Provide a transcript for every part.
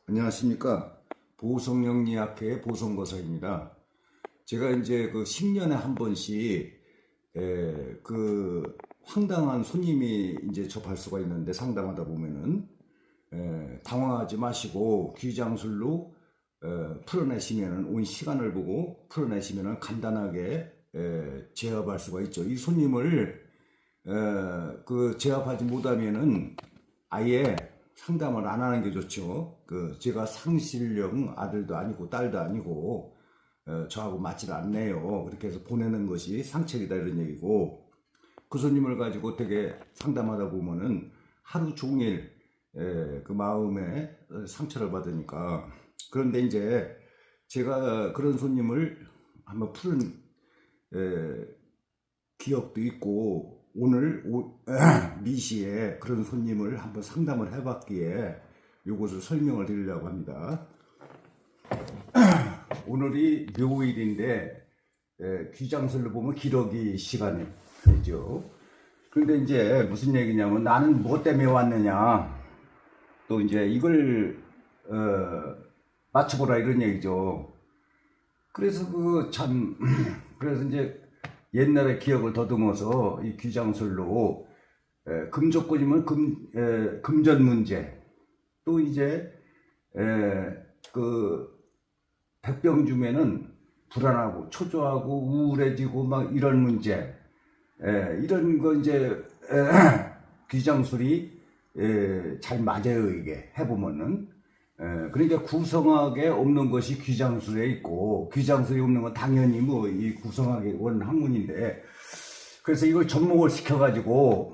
안녕하십니까. 보성영리학회 보성거사입니다. 제가 이제 그 10년에 한 번씩 그 황당한 손님이 이제 접할 수가 있는데, 상담하다 보면은 당황하지 마시고 귀장술로 풀어내시면은, 온 시간을 보고 풀어내시면은 간단하게 제압할 수가 있죠. 이 손님을 그 제압하지 못하면은 아예 상담을 안 하는 게 좋죠. 제가 상실령 아들도 아니고 딸도 아니고 저하고 맞질 않네요. 그렇게 해서 보내는 것이 상책이다, 이런 얘기고, 그 손님을 가지고 되게 상담하다 보면은 하루 종일 그 마음에 상처를 받으니까. 그런데 이제 제가 그런 손님을 한번 푸는 기억도 있고, 오늘 미시에 그런 손님을 한번 상담을 해봤기에 이것을 설명을 드리려고 합니다. 오늘이 묘일인데 귀장술로 보면 기러기 시간이죠. 그런데 이제 무슨 얘기냐면, 나는 뭐 때문에 왔느냐, 또 이제 이걸 맞춰보라, 이런 얘기죠. 그래서 그래서 이제 옛날의 기억을 더듬어서 이 귀장술로 금조건이면 금전 문제, 또 이제 그 백병주면은 불안하고 초조하고 우울해지고 막 이런 문제, 이런 거 이제 귀장술이 잘 맞아요, 이게 해보면은. 그러니까 구성하게 없는 것이 귀장술에 있고, 귀장술이 없는 건 당연히 뭐 이 구성하게 원 학문인데, 그래서 이걸 접목을 시켜가지고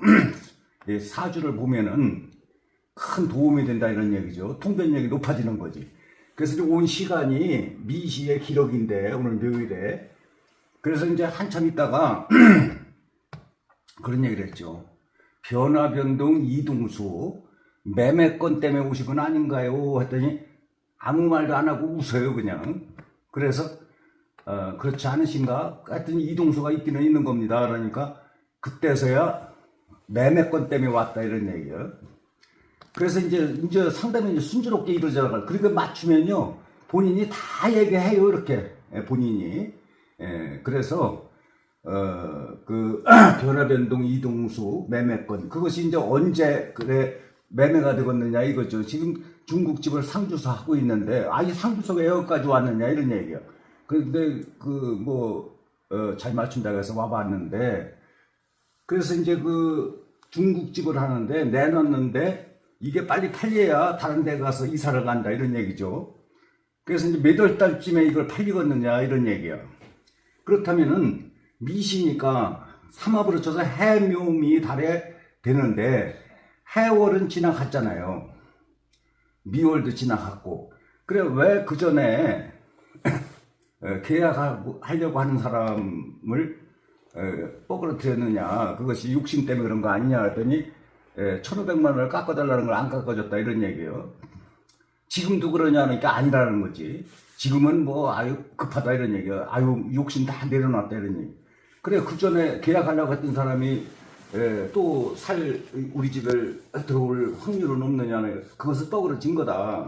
사주를 보면은 큰 도움이 된다, 이런 얘기죠. 통변력이 높아지는 거지. 그래서 온 시간이 미시의 기록인데, 오늘 묘일에. 그래서 이제 한참 있다가 그런 얘기를 했죠. 변화변동 이동수, 매매건 때문에 오신 건 아닌가요? 했더니 아무 말도 안 하고 웃어요, 그냥. 그래서 그렇지 않으신가? 했더니 이동수가 있기는 있는 겁니다. 그러니까 그때서야 매매건 때문에 왔다, 이런 얘기예요. 그래서 이제 상담이 이제 순조롭게 이루어져가. 그러니까 맞추면요, 본인이 다 얘기해요, 이렇게. 본인이. 그래서 그 변화변동 이동수 매매건, 그것이 이제 언제 그래 매매가 되겠느냐, 이거죠. 지금 중국집을 상주소 하고 있는데, 이 상주소가 왜 여기까지 왔느냐, 이런 얘기예요. 그런데 잘 맞춘다고 해서 와봤는데, 그래서 이제 그 중국집을 하는데 내놨는데 이게 빨리 팔려야 다른 데 가서 이사를 간다, 이런 얘기죠. 그래서 이제 몇 월 달쯤에 이걸 팔리겠느냐, 이런 얘기예요. 그렇다면은 미시니까 삼합으로 쳐서 해묘미 달에 되는데, 해월은 지나갔잖아요. 미월도 지나갔고. 그래, 왜 그 전에 계약하려고 하는 사람을 뻐그러뜨렸느냐, 그것이 욕심 때문에 그런 거 아니냐 했더니 1,500만 원을 깎아달라는 걸 안 깎아줬다, 이런 얘기예요. 지금도 그러냐니까 아니라는 거지. 지금은 아유 급하다, 이런 얘기야. 아유 욕심 다 내려놨다, 이런 얘기. 그래, 그 전에 계약하려고 했던 사람이 또 우리 집을 들어올 확률은 없느냐는, 그것을 뻐그러진 거다.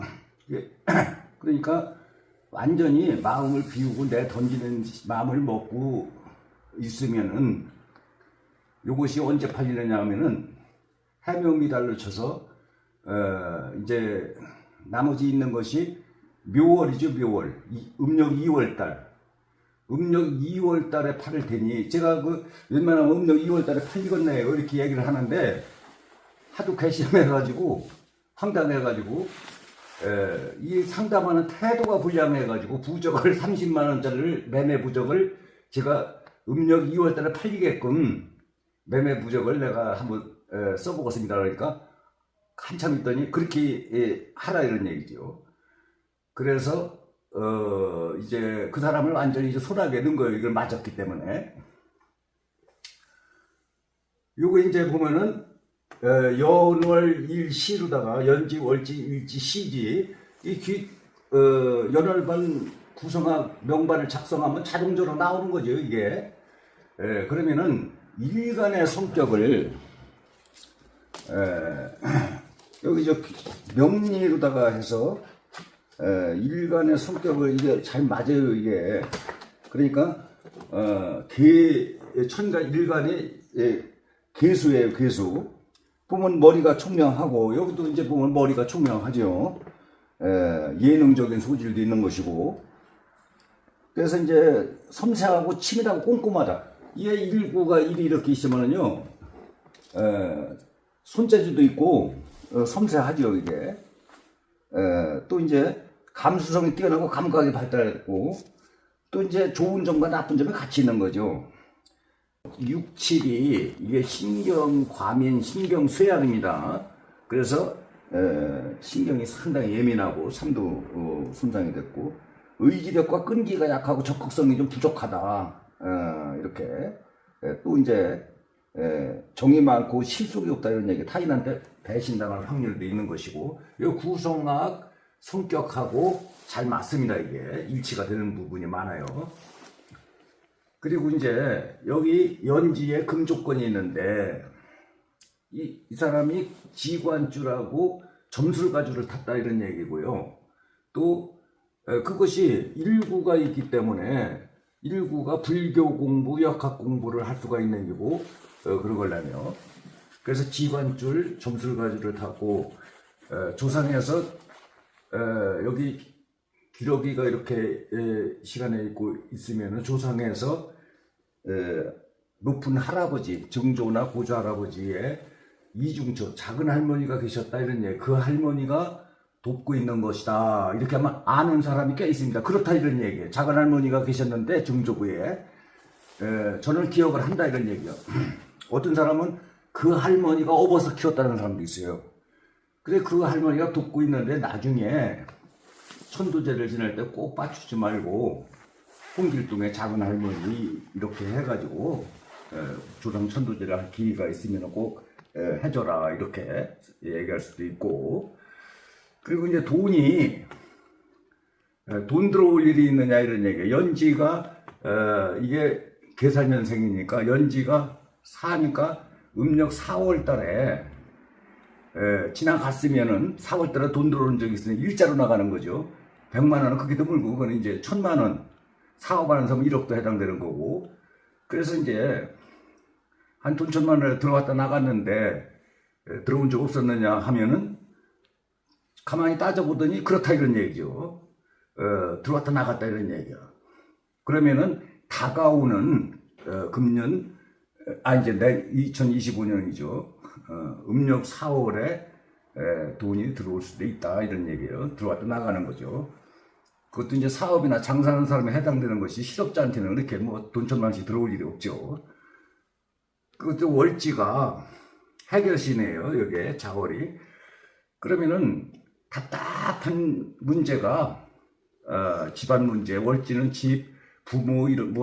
그러니까 완전히 마음을 비우고 내 던지는 마음을 먹고 있으면은, 요것이 언제 팔리느냐 하면은 해묘미달로 쳐서 이제 나머지 있는 것이 묘월이죠, 묘월. 음력 2월달. 음력 2월달에 팔을 테니, 제가 웬만하면 음력 2월달에 팔리겠네요, 이렇게 얘기를 하는데, 하도 괘씸해가지고 황당해가지고 이 상담하는 태도가 불량해가지고 부적을 30만 원짜리를, 매매 부적을 제가 음력 2월달에 팔리게끔 매매 부적을 내가 한번 써보겠습니다. 그러니까 한참 있더니 그렇게 하라, 이런 얘기죠. 그래서 이제 그 사람을 완전히 이제 소나게 넣은 거예요, 이걸 맞았기 때문에. 요거 이제 보면은 연월 일시로다가 연지 월지 일지 시지, 연월반 구성학 명반을 작성하면 자동적으로 나오는 거죠, 이게. 그러면은 일간의 성격을 여기 명리로다가 해서 일간의 성격을 이게 잘 맞아요, 이게. 그러니까, 천간 일간의 개수예요, 개수. 보면 머리가 총명하고, 여기도 이제 보면 머리가 총명하죠. 예능적인 소질도 있는 것이고. 그래서 이제 섬세하고 치밀하고 꼼꼼하다. 이게 일구가 일이 이렇게 있으면은요, 손재주도 있고, 섬세하죠, 이게. 또 이제 감수성이 뛰어나고 감각이 발달했고, 또 이제 좋은 점과 나쁜 점이 같이 있는 거죠. 6, 7이 이게 신경 과민, 신경 쇠약입니다. 그래서 신경이 상당히 예민하고 삶도 손상이 됐고, 의지력과 끈기가 약하고 적극성이 좀 부족하다. 이렇게. 또 이제 정이 많고 실속이 없다 이런 얘기, 타인한테 배신당할 확률도 있는 것이고, 이 구성학 성격하고 잘 맞습니다. 이게 일치가 되는 부분이 많아요. 그리고 이제 여기 연지에 금조건이 있는데, 이 사람이 지관주라고 점술가주를 탔다 이런 얘기고요. 또 그것이 일구가 있기 때문에 일구가 불교 공부, 역학 공부를 할 수가 있는 거고, 그런 걸라며. 그래서 지관줄, 점술가주를 탔고, 조상에서 여기 기러기가 이렇게 시간에 있고 있으면 조상에서 높은 할아버지, 증조나 고조 할아버지의 이중처, 작은 할머니가 계셨다 이런 얘기. 그 할머니가 돕고 있는 것이다. 이렇게 하면 아는 사람이 꽤 있습니다. 그렇다 이런 얘기예요. 작은 할머니가 계셨는데 증조부에 저는 기억을 한다 이런 얘기예요. 어떤 사람은 그 할머니가 업어서 키웠다는 사람도 있어요. 그래 그 할머니가 돕고 있는데 나중에 천도제를 지낼 때 꼭 빠추지 말고 홍길동의 작은 할머니 이렇게 해가지고 조상 천도제를 할 기회가 있으면 꼭 해줘라 이렇게 얘기할 수도 있고, 그리고 이제 돈 들어올 일이 있느냐 이런 얘기예요. 연지가 이게 계산년생이니까 연지가 4니까 음력 4월 달에 지나갔으면은 4월 달에 돈 들어오는 적이 있으니 일자로 나가는 거죠. 100만 원은 크게 드물고, 그건 이제 1000만 원, 4, 5만 원 사면 1억도 해당되는 거고. 그래서 이제 한 돈 1000만 원에 들어왔다 나갔는데 들어온 적 없었느냐 하면은 가만히 따져보더니 그렇다 이런 얘기죠. 들어왔다 나갔다 이런 얘기야. 그러면은 다가오는 금년, 이제 2025년이죠. 음력 4월에 돈이 들어올 수도 있다 이런 얘기예요. 들어왔다 나가는 거죠. 그것도 이제 사업이나 장사하는 사람에 해당되는 것이, 실업자한테는 이렇게 뭐 돈 1000만 원씩 들어올 일이 없죠. 그것도 월지가 해결신이에요. 여기에 자월이. 그러면은 답답한 문제가 집안 문제, 월지는 집, 부모 이런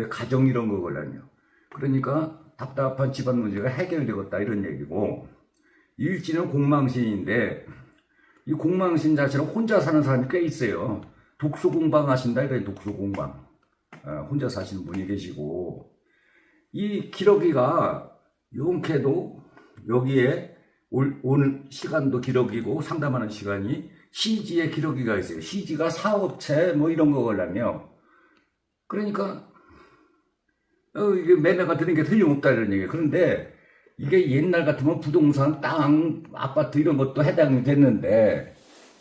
가정 이런 거거든요. 그러니까 답답한 집안 문제가 해결되겠다 이런 얘기고, 일지는 공망신인데 이 공망신 자체는 혼자 사는 사람이 꽤 있어요. 독수공방 하신다 이래. 독수공방 혼자 사시는 분이 계시고, 이 기러기가 용케도 여기에 온 시간도 기러기고 상담하는 시간이 시지에 기러기가 있어요. 시지가 사업체 뭐 이런 거라며. 그러니까 이게 매매가 되는 게 틀림없다 이런 얘기예요. 그런데 이게 옛날 같으면 부동산, 땅, 아파트 이런 것도 해당이 됐는데,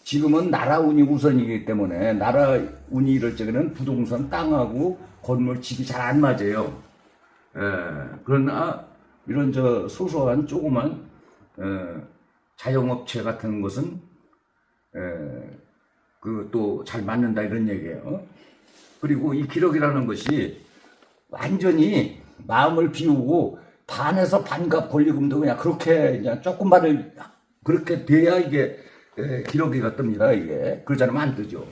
지금은 나라 운이 우선이기 때문에 나라 운이 이럴 적에는 부동산, 땅하고 건물, 집이 잘 안 맞아요. 그러나 이런 소소한 조그만 자영업체 같은 것은 또 잘 맞는다 이런 얘기예요. 그리고 이 기록이라는 것이 완전히 마음을 비우고 반에서 반값 권리금도 그냥 그렇게 그냥 조금만을 그렇게 돼야 이게 기러기가 뜹니다. 이게 그러지 않으면 안 뜨죠.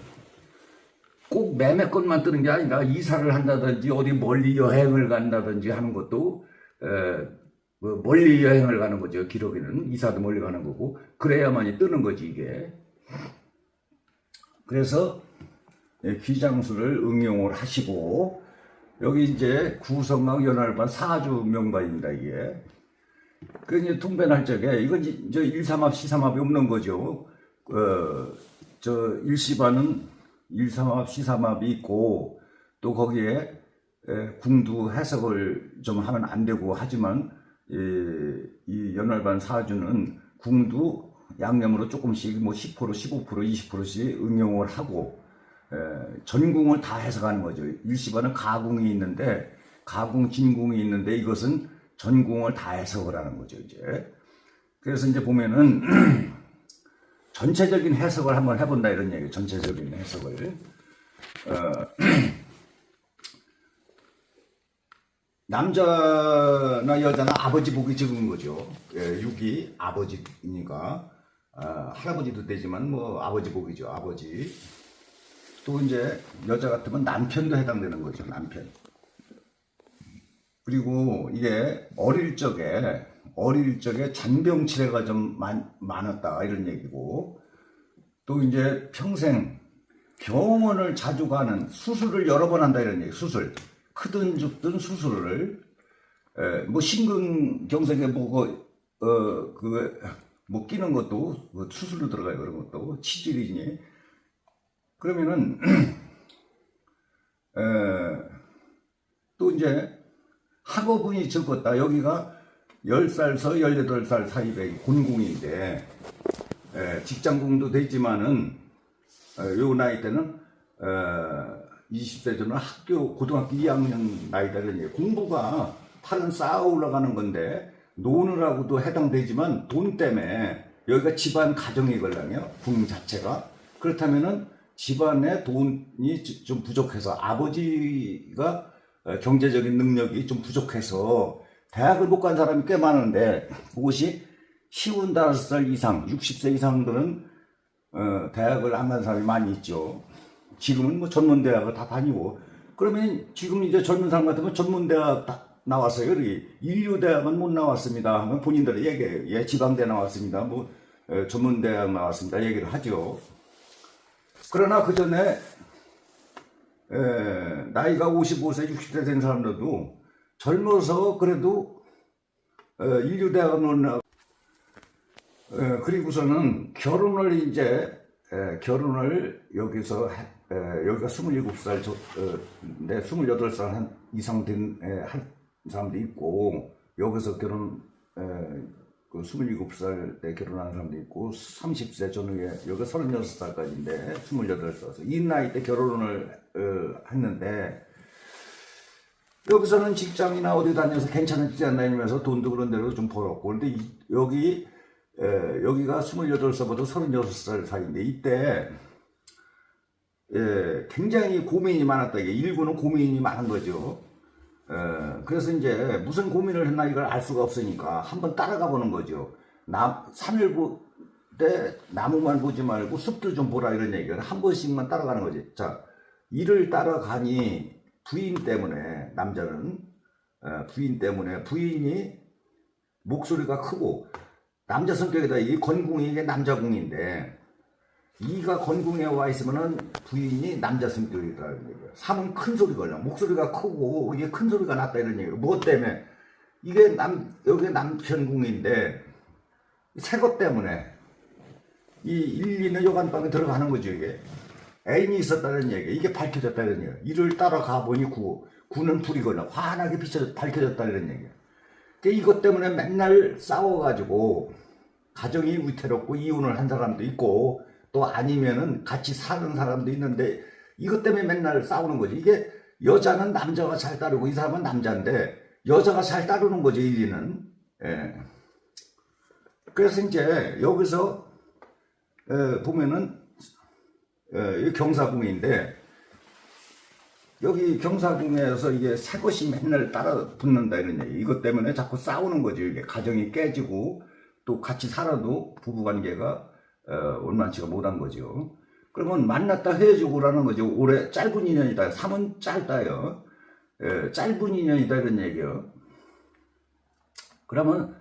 꼭 매매권만 뜨는 게 아니라 이사를 한다든지 어디 멀리 여행을 간다든지 하는 것도 멀리 여행을 가는 거죠. 기러기는 이사도 멀리 가는 거고, 그래야만이 뜨는 거지 이게. 그래서 귀장수를 응용을 하시고, 여기 이제 구성막 연활반 사주 명반입니다 이게. 그 이제 통변할 적에 이건 이제 일삼합 시삼합이 없는 거죠. 저 일시반은 일삼합, 시삼합이 있고 또 거기에 궁두 해석을 좀 하면 안 되고 하지만 이 연월반 사주는 궁두 양념으로 조금씩 뭐 10%, 15%, 20%씩 응용을 하고 전궁을 다 해석하는 거죠. 일시반은 가궁이 있는데 가궁, 진궁이 있는데 이것은 전궁을 다 해석을 하는 거죠. 이제 그래서 이제 보면은 전체적인 해석을 한번 해본다 이런 얘기예요. 전체적인 해석을 남자나 여자나 아버지 복이 적은 거죠. 6이 아버지니까 할아버지도 되지만 뭐 아버지 복이죠. 아버지. 또 이제 여자 같으면 남편도 해당되는 거죠. 남편. 그리고 이게 어릴 적에 잔병치레가 좀 많았다 이런 얘기고, 또 이제 평생 병원을 자주 가는, 수술을 여러 번 한다 이런 얘기. 수술 크든 죽든 수술을 뭐 심근경색에 뭐 끼는 것도 수술로 들어가요. 그런 것도 치질이니. 그러면은 또 이제 학업운이 적었다. 여기가 10살서 18살 사이에 곤궁인데 직장궁도 되지만은 요 나이 때는 20세 전은 고등학교 2학년 나이다. 공부가 팔은 쌓아 올라가는 건데 노느라고도 해당되지만 돈 때문에 여기가 집안 가정이 걸랑요. 궁 자체가. 그렇다면은 집안에 돈이 좀 부족해서 아버지가 경제적인 능력이 좀 부족해서 대학을 못 간 사람이 꽤 많은데, 그것이 55살 이상, 60세 이상들은 대학을 안 간 사람이 많이 있죠. 지금은 뭐 전문대학을 다 다니고, 그러면 지금 이제 젊은 사람 같으면 전문대학 다 나왔어요. 인류대학은 못 나왔습니다 하면 본인들이 얘기해요. 예, 지방대 나왔습니다. 뭐 전문대학 나왔습니다. 얘기를 하죠. 그러나 그 전에 나이가 55세, 60세 된 사람들도 젊어서 그래도 인류대학을 못 나고, 그리고서는 결혼을 여기서 여기가 27살 내 28살 이상 된 사람도 있고, 여기서 그 27살 때 결혼한 사람도 있고, 30세 전후에 여기 36살까지인데 28살 이 나이 때 결혼을 했는데, 여기서는 직장이나 어디 다녀서 괜찮은 직장 다니면서 돈도 그런 대로 좀 벌었고, 근데 여기가 28살부터 36살 사이인데, 이때 굉장히 고민이 많았다. 이게 일구는 고민이 많은 거죠. 그래서 이제 무슨 고민을 했나 이걸 알 수가 없으니까 한번 따라가 보는 거죠. 산을 볼 때 나무만 보지 말고 숲도 좀 보라 이런 얘기를 한 번씩만 따라가는 거지. 자, 이를 따라가니 부인 때문에, 남자는 부인 때문에, 부인이 목소리가 크고, 남자 성격이다. 이 건궁이 이게 남자궁인데, 이가 건궁에 와 있으면은 부인이 남자 성격이다는 얘기예요. 3은 큰 소리가 나. 목소리가 크고 이게 큰 소리가 났다 이런 얘기예요. 뭐 때문에? 이게 여기 남편궁인데 새 것 때문에 이 1, 2는 여간방에 들어가는 거죠. 이게 애인이 있었다는 얘기예요. 이게 밝혀졌다는 얘기예요. 이를 따라가 보니 구는 불이 걸려 환하게 밝혀졌다 이런 얘기예요. 그러니까 이것 때문에 맨날 싸워가지고 가정이 위태롭고 이혼을 한 사람도 있고, 또 아니면은 같이 사는 사람도 있는데 이것 때문에 맨날 싸우는 거지. 이게 여자는 남자가 잘 따르고 이 사람은 남자인데 여자가 잘 따르는 거죠, 1, 2는. 그래서 이제 여기서 보면은 이 경사궁인데, 여기 경사궁에서 이게 새 것이 맨날 따라 붙는다 이런 얘기. 이것 때문에 자꾸 싸우는 거죠. 이게 가정이 깨지고 또 같이 살아도 부부관계가 원만치가 못한 거죠. 그러면 만났다 헤어지고라는 거죠. 올해 짧은 인연이다. 3은 짧다요. 짧은 인연이다 이런 얘기요. 그러면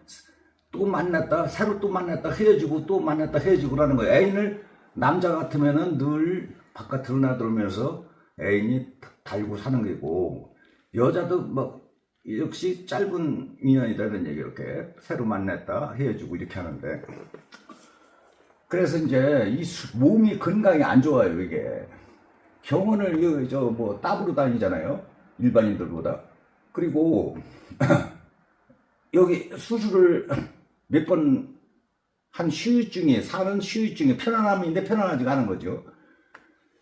또 만났다, 새로 또 만났다 헤어지고 또 만났다 헤어지고라는 거예요. 애인을, 남자 같으면은 늘 바깥으로 나들면서 애인이 달고 사는 거고, 여자도 뭐 역시 짧은 인연이다 이런 얘기. 이렇게 새로 만났다 헤어지고 이렇게 하는데, 그래서 이제 이 몸이 건강이 안 좋아요, 이게. 병원을 뭐 따부로 다니잖아요, 일반인들보다. 그리고 여기 수술을 몇 번 한 후유증이, 사는 후유증이 편안함인데 편안하지가 않은 거죠.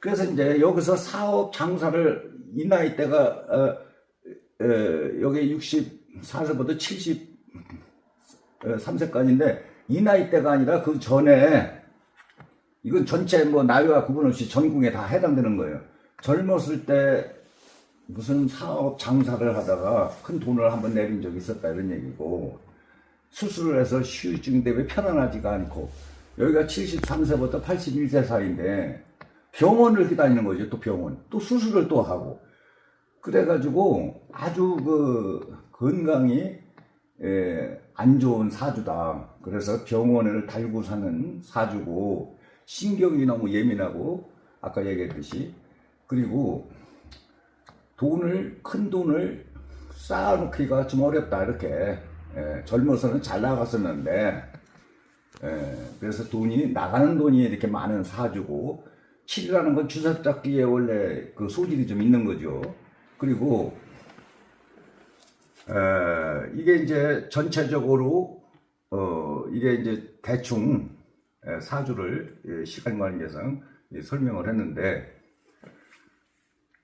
그래서 이제 여기서 사업 장사를 이 나이 때가 여기 64세부터 73세까지인데 이 나이 때가 아니라 그 전에, 이건 전체 뭐 나이와 구분 없이 전국에 다 해당되는 거예요. 젊었을 때 무슨 사업 장사를 하다가 큰 돈을 한번 내린 적이 있었다, 이런 얘기고, 수술을 해서 후유증 때문에 편안하지가 않고, 여기가 73세부터 81세 사이인데 병원을 다니는 거죠. 또 병원, 또 수술을 또 하고, 그래가지고 아주 그 건강이 안 좋은 사주다. 그래서 병원을 달고 사는 사주고, 신경이 너무 예민하고, 아까 얘기했듯이, 그리고 큰 돈을 쌓아놓기가 좀 어렵다, 이렇게. 젊어서는 잘 나갔었는데, 그래서 나가는 돈이 이렇게 많은 사주고, 7이라는 건 주사잡기에 원래 그 소질이 좀 있는 거죠. 그리고 이게 이제 전체적으로 이게 이제 대충 사주를 시간 관계상 설명을 했는데,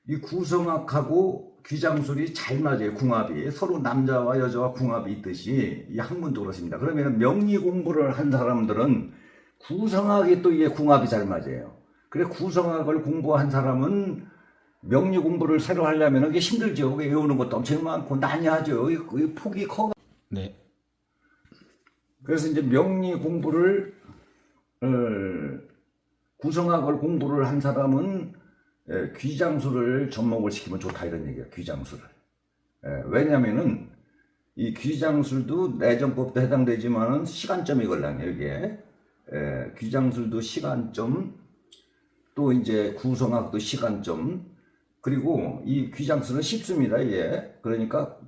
이 구성학하고 귀장술이 잘 맞아요. 궁합이 서로 남자와 여자와 궁합이 있듯이 이 학문도 그렇습니다. 그러면 명리 공부를 한 사람들은 구성학이 또 이게 궁합이 잘 맞아요. 그래, 구성학을 공부한 사람은 명리 공부를 새로 하려면 이게 힘들죠. 외우는 것도 엄청 많고 난해하죠. 이 폭이 커. 네. 그래서 이제 명리 공부를 구성학을 공부를 한 사람은 귀장술을 접목을 시키면 좋다, 이런 얘기예요. 귀장술을. 왜냐면은 이 귀장술도 내정법도 해당되지만은 시간점이 걸려요, 이게. 귀장술도 시간점, 또 이제 구성학도 시간점, 그리고 이 귀장술은 쉽습니다, 이게. 그러니까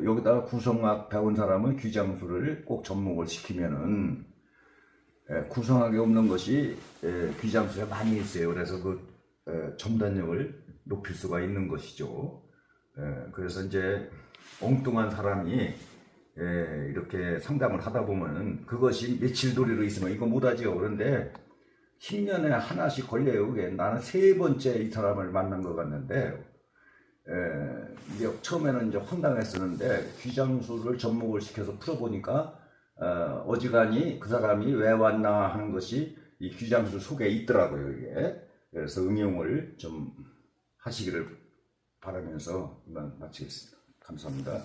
여기다가 구성학 배운 사람은 귀장술을 꼭 접목을 시키면은 구성학에 없는 것이 귀장술에 많이 있어요. 그래서 그 점단력을 높일 수가 있는 것이죠. 그래서 이제 엉뚱한 사람이 이렇게 상담을 하다 보면은 그것이 며칠 도리로 있으면 이거 못하죠. 그런데 10년에 하나씩 걸려요. 그게. 나는 3번째 이 사람을 만난 것 같는데, 이게 처음에는 이제 황당했었는데 귀장술을 접목을 시켜서 풀어보니까 어지간히 그 사람이 왜 왔나 하는 것이 이 귀장술 속에 있더라고요, 이게. 그래서 응용을 좀 하시기를 바라면서 이만 마치겠습니다. 감사합니다.